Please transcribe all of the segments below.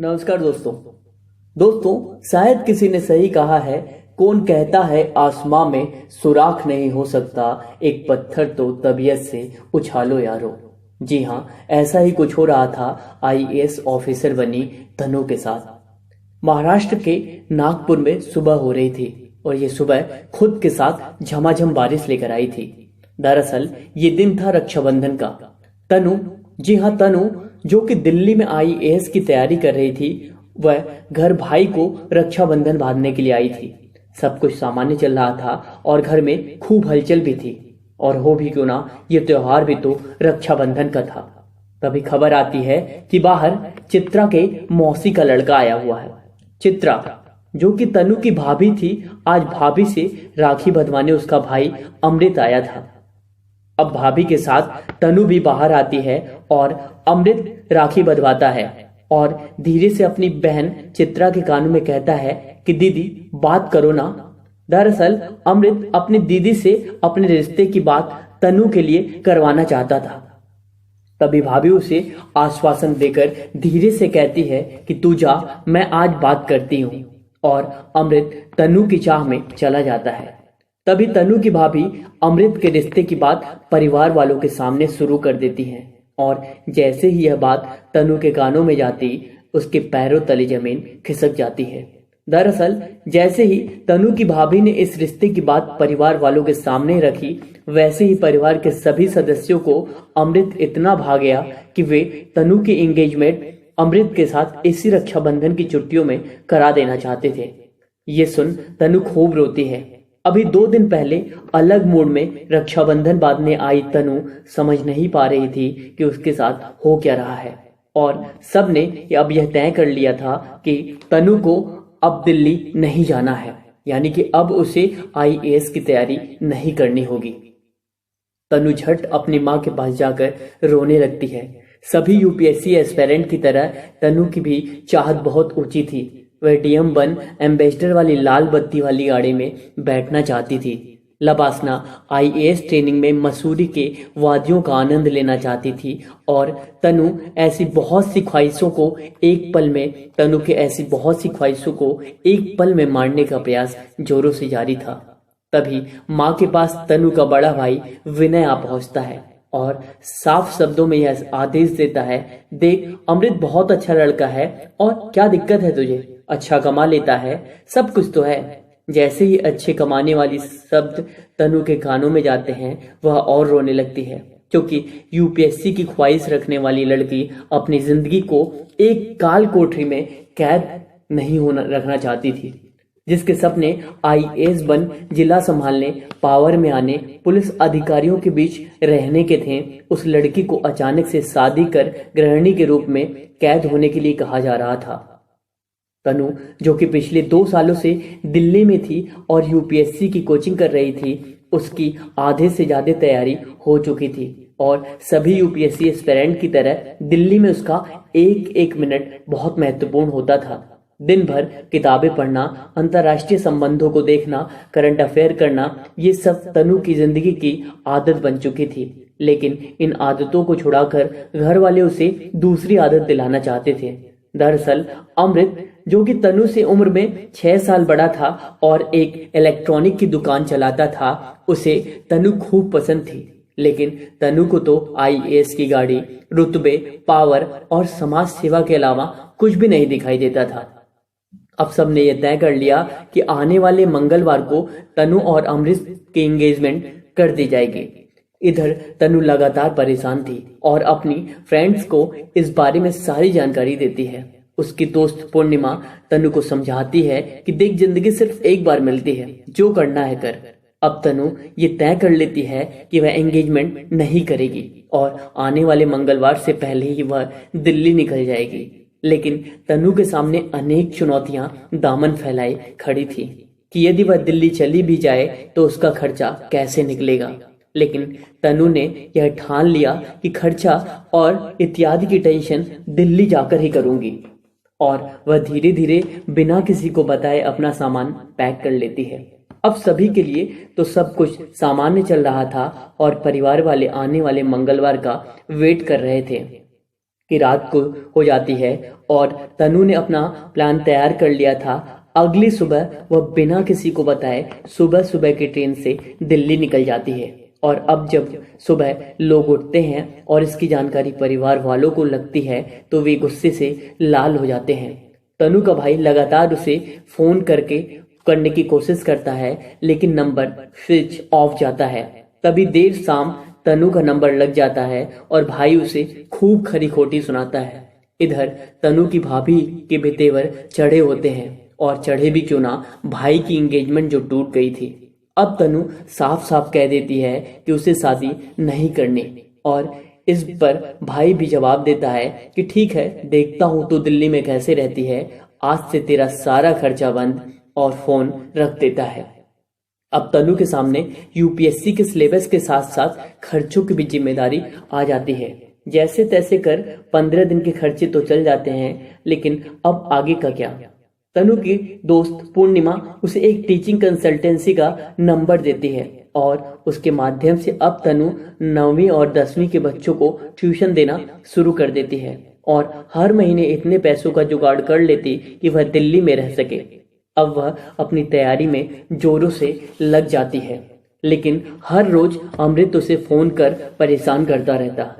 नमस्कार दोस्तों शायद किसी ने सही कहा है। कौन कहता है आसमां में सुराख नहीं हो सकता, एक पत्थर तो तबीयत से उछालो यारो। जी हाँ, ऐसा ही कुछ हो रहा था आईएएस ऑफिसर बनी तनु के साथ। महाराष्ट्र के नागपुर में सुबह हो रही थी और ये सुबह खुद के साथ झमाझम बारिश लेकर आई थी। दरअसल ये दिन था रक्षाबंधन का। तनु, जी हाँ तनु, जो कि दिल्ली में आईएएस की तैयारी कर रही थी, वह घर भाई को रक्षाबंधन बांधने के लिए आई थी। सब कुछ सामान्य चल रहा था और घर में खूब हलचल भी थी। और हो भी क्यों ना, ये त्योहार भी तो रक्षाबंधन का था। तभी खबर आती है कि बाहर चित्रा के मौसी का लड़का आया हुआ है। चित्रा, जो कि तनु की भाभी थी, आज भाभी से राखी बंधवाने उसका भाई अमृत आया था। अब भाभी के साथ तनु भी बाहर आती है और अमृत राखी बंधवाता है और धीरे से अपनी बहन चित्रा के कानों में कहता है कि दीदी बात करो ना। दरअसल अमृत अपनी दीदी से अपने रिश्ते की बात तनु के लिए करवाना चाहता था। तभी भाभी उसे आश्वासन देकर धीरे से कहती है कि तू जा, मैं आज बात करती हूँ। और अमृत तनु की चाह में चला जाता है। तभी तनु की भाभी अमृत के रिश्ते की बात परिवार वालों के सामने शुरू कर देती है और जैसे ही यह बात तनु के कानों में जाती, उसके पैरों तले जमीन खिसक जाती है। दरअसल जैसे ही तनु की भाभी ने इस रिश्ते की बात परिवार वालों के सामने रखी, वैसे ही परिवार के सभी सदस्यों को अमृत इतना भा गया कि वे तनु की एंगेजमेंट अमृत के साथ इसी रक्षाबंधन की छुट्टियों में करा देना चाहते थे। ये सुन तनु खूब रोती है। अभी 2 दिन पहले अलग मूड में रक्षाबंधन बांधने आई तनु समझ नहीं पा रही थी कि उसके साथ हो क्या रहा है। और सबने अब यह तय कर लिया था कि तनु को अब दिल्ली नहीं जाना है, यानी कि अब उसे आईएएस की तैयारी नहीं करनी होगी। तनु झट अपनी माँ के पास जाकर रोने लगती है। सभी यूपीएससी एस्पिरेंट की तरह तनु की भी चाहत बहुत ऊंची थी। वह डीएम बन एम्बेसडर वाली लाल बत्ती वाली गाड़ी में बैठना चाहती थी। लबासना आईएएस ट्रेनिंग में मसूरी के वादियों का आनंद लेना चाहती थी। और तनु ऐसी बहुत सी ख्वाहिशों को एक पल में मारने का प्रयास जोरों से जारी था। तभी माँ के पास तनु का बड़ा भाई विनय आ पहुंचता है और साफ शब्दों में यह आदेश देता है, देख अमृत बहुत अच्छा लड़का है और क्या दिक्कत है तुझे, अच्छा कमा लेता है, सब कुछ तो है। जैसे ही अच्छे कमाने वाली शब्द तनु के कानों में जाते हैं, वह और रोने लगती है, क्योंकि यूपीएससी की ख्वाहिश रखने वाली लड़की अपनी जिंदगी को एक काल कोठरी में कैद नहीं रखना चाहती थी। जिसके सपने आईएएस बन जिला संभालने, पावर में आने, पुलिस अधिकारियों के बीच रहने के थे, उस लड़की को अचानक से शादी कर गृहिणी के रूप में कैद होने के लिए कहा जा रहा था। तनु, जो कि पिछले 2 सालों से दिल्ली में थी और यूपीएससी की कोचिंग कर रही थी, उसकी आधे से ज्यादा तैयारी हो चुकी थी और सभी यूपीएससी एस्पिरेंट की तरह दिल्ली में उसका एक मिनट बहुत महत्वपूर्ण होता था। दिन भर किताबें पढ़ना, अंतर्राष्ट्रीय संबंधों को देखना, करंट अफेयर करना, ये सब तनु की जिंदगी की आदत बन चुकी थी। लेकिन इन आदतों को छुड़ाकर घर वाले उसे दूसरी आदत दिलाना चाहते थे। दरअसल अमृत, जो कि तनु से उम्र में 6 साल बड़ा था और एक इलेक्ट्रॉनिक की दुकान चलाता था, उसे तनु खूब पसंद थी। लेकिन तनु को तो आईएएस की गाड़ी, रुतबे, पावर और समाज सेवा के अलावा कुछ भी नहीं दिखाई देता था। अब सबने यह तय कर लिया कि आने वाले मंगलवार को तनु और अमृत की एंगेजमेंट कर दी जाएगी। इधर तनु लगातार परेशान थी और अपनी फ्रेंड्स को इस बारे में सारी जानकारी देती है। उसकी दोस्त पूर्णिमा तनु को समझाती है कि देख, जिंदगी सिर्फ एक बार मिलती है, जो करना है कर। अब तनु ये तय कर लेती है कि वह एंगेजमेंट नहीं करेगी और आने वाले मंगलवार से पहले ही वह दिल्ली निकल जाएगी। लेकिन तनु के सामने अनेक चुनौतियां दामन फैलाए खड़ी थी कि यदि वह दिल्ली चली भी जाए तो उसका खर्चा कैसे निकलेगा। लेकिन तनु ने यह ठान लिया कि खर्चा और इत्यादि की टेंशन दिल्ली जाकर ही करूंगी। और वह धीरे धीरे बिना किसी को बताए अपना सामान पैक कर लेती है। अब सभी के लिए तो सब कुछ सामान्य चल रहा था और परिवार वाले आने वाले मंगलवार का वेट कर रहे थे कि रात को हो जाती है और तनु ने अपना प्लान तैयार कर लिया था। अगली सुबह वह बिना किसी को बताए सुबह सुबह की ट्रेन से दिल्ली निकल जाती है। और अब जब सुबह लोग उठते हैं और इसकी जानकारी परिवार वालों को लगती है तो वे गुस्से से लाल हो जाते हैं। तनु का भाई लगातार उसे फोन करने की कोशिश करता है, लेकिन नंबर स्विच ऑफ जाता है। तभी देर शाम तनु का नंबर लग जाता है और भाई उसे खूब खरी खोटी सुनाता है। इधर तनु की भाभी के भी तेवर चढ़े होते हैं, और चढ़े भी क्यों ना, भाई की एंगेजमेंट जो टूट गई थी। अब तनु साफ साफ कह देती है कि उसे शादी नहीं करनी, और इस पर भाई भी जवाब देता है कि ठीक है, देखता हूं तू दिल्ली में कैसे रहती है, आज से तेरा सारा खर्चा बंद, और फोन रख देता है। अब तनु के सामने यूपीएससी के सिलेबस के साथ साथ खर्चों की भी जिम्मेदारी आ जाती है। जैसे तैसे कर 15 दिन के खर्चे तो चल जाते हैं, लेकिन अब आगे का क्या। तनु की दोस्त पूर्णिमा उसे एक टीचिंग कंसल्टेंसी का नंबर देती है, और उसके माध्यम से अब तनु 9वीं और 10वीं के बच्चों को ट्यूशन देना शुरू कर देती है, और हर महीने इतने पैसों का जुगाड़ कर लेती कि वह दिल्ली में रह सके। अब वह अपनी तैयारी में जोरों से लग जाती है, लेकिन हर रोज अमृत उसे फोन कर परेशान करता रहता।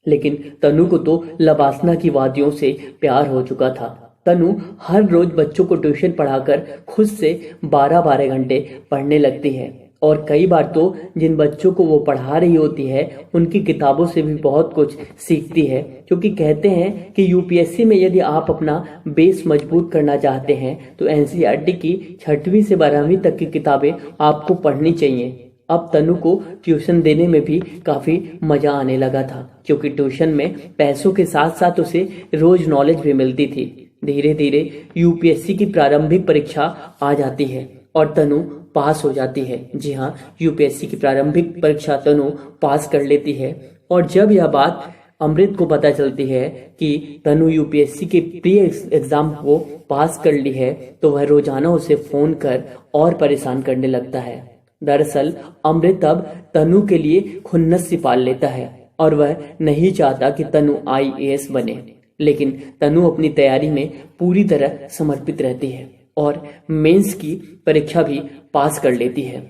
लेकिन तनु को तो लबासना की वादियों से प्यार हो चुका था। तनु हर रोज बच्चों को ट्यूशन पढ़ाकर खुद से 12-12 घंटे पढ़ने लगती है, और कई बार तो जिन बच्चों को वो पढ़ा रही होती है उनकी किताबों से भी बहुत कुछ सीखती है, क्योंकि कहते हैं कि यूपीएससी में यदि आप अपना बेस मजबूत करना चाहते हैं तो एनसीईआरटी की 6वीं से 12वीं तक की किताबें आपको पढ़नी चाहिए। अब तनु को ट्यूशन देने में भी काफी मजा आने लगा था, क्योंकि ट्यूशन में पैसों के साथ साथ उसे रोज नॉलेज भी मिलती थी। धीरे धीरे यूपीएससी की प्रारंभिक परीक्षा आ जाती है और तनु पास हो जाती है। जी हाँ, यूपीएससी की प्रारंभिक परीक्षा तनु पास कर लेती है। और जब यह बात अमृत को पता चलती है कि तनु यूपीएससी के प्री एग्जाम को पास कर ली है, तो वह रोजाना उसे फोन कर और परेशान करने लगता है। दरअसल अमृत अब तनु के लिए खुन्नस सी पाल लेता है, और वह नहीं चाहता कि तनु आईएएस बने। लेकिन तनु अपनी तैयारी में पूरी तरह समर्पित रहती है और मेंस की परीक्षा भी पास कर लेती है।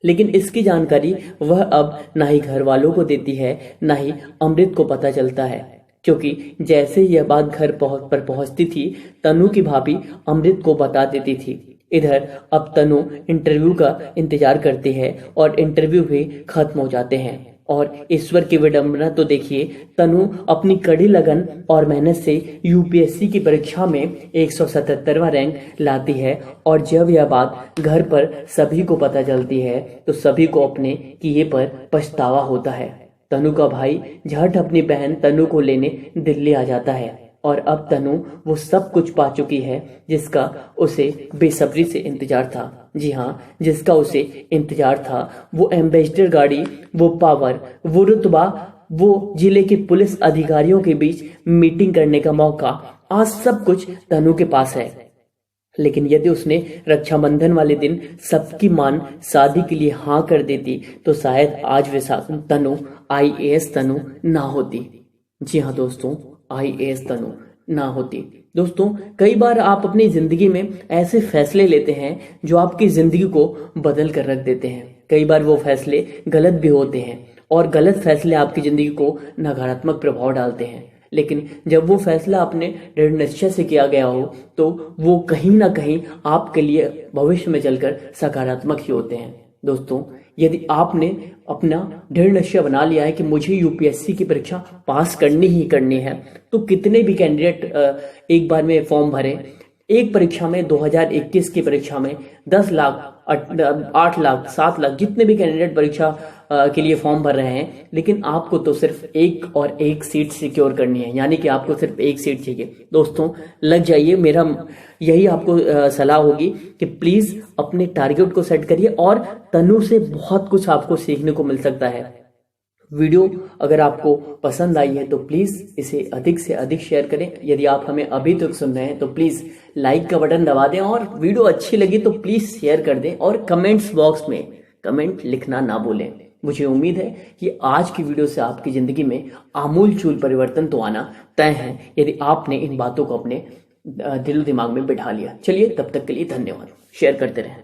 लेकिन इसकी जानकारी वह अब ना ही घर वालों को देती है, ना ही अमृत को पता चलता है, क्योंकि जैसे यह बात घर पर पहुंचती थी, तनु की भाभी अमृत को बता देती थी। इधर अब तनु इंटरव्यू का इंतजार करती है और इंटरव्यू भी खत्म हो जाते हैं। और ईश्वर की विडंबना तो देखिए, तनु अपनी कड़ी लगन और मेहनत से यूपीएससी की परीक्षा में 177वां रैंक लाती है। और जब यह बात घर पर सभी को पता चलती है तो सभी को अपने किए पर पछतावा होता है। तनु का भाई झट अपनी बहन तनु को लेने दिल्ली आ जाता है, और अब तनु वो सब कुछ पा चुकी है जिसका उसे बेसब्री से इंतजार था। जी हाँ, जिसका उसे इंतजार था। वो एम्बेसडर गाड़ी, वो पावर, वो रुतबा, वो जिले के पुलिस अधिकारियों के बीच मीटिंग करने का मौका, आज सब कुछ तनु के पास है। लेकिन यदि उसने रक्षाबंधन वाले दिन सबकी मान शादी के लिए हाँ कर देती तो शायद आज वे तनु आईएएस तनु ना होती। जी हाँ दोस्तों, आईएएस तनु ना होती। दोस्तों, कई बार आप अपनी जिंदगी में ऐसे फैसले लेते हैं जो आपकी जिंदगी को बदल कर रख देते हैं। कई बार वो फैसले गलत भी होते हैं, और गलत फैसले आपकी जिंदगी को नकारात्मक प्रभाव डालते हैं। लेकिन जब वो फैसला अपने दृढ़ निश्चय से किया गया हो तो वो कहीं ना कहीं आपके लिए भविष्य में चलकर सकारात्मक ही होते हैं। दोस्तों, यदि आपने अपना दृढ़ निश्चय बना लिया है कि मुझे यूपीएससी की परीक्षा पास करनी ही करनी है, तो कितने भी कैंडिडेट एक बार में फॉर्म भरें। एक परीक्षा में 2021 की परीक्षा में 10 लाख, 8 लाख, 7 लाख जितने भी कैंडिडेट परीक्षा के लिए फॉर्म भर रहे हैं, लेकिन आपको तो सिर्फ एक और एक सीट सिक्योर करनी है, यानी कि आपको सिर्फ एक सीट चाहिए। दोस्तों, लग जाइए। मेरा यही आपको सलाह होगी कि प्लीज अपने टारगेट को सेट करिए, और तनु से बहुत कुछ आपको सीखने को मिल सकता है। वीडियो अगर आपको पसंद आई है तो प्लीज इसे अधिक से अधिक शेयर करें। यदि आप हमें अभी तक सुन रहे हैं तो प्लीज लाइक का बटन दबा दें, और वीडियो अच्छी लगी तो प्लीज शेयर कर दें, और कमेंट्स बॉक्स में कमेंट लिखना ना भूलें। मुझे उम्मीद है कि आज की वीडियो से आपकी जिंदगी में आमूल चूल परिवर्तन तो आना तय है, यदि आपने इन बातों को अपने दिलो दिमाग में बिठा लिया। चलिए, तब तक के लिए धन्यवाद। शेयर करते रहें।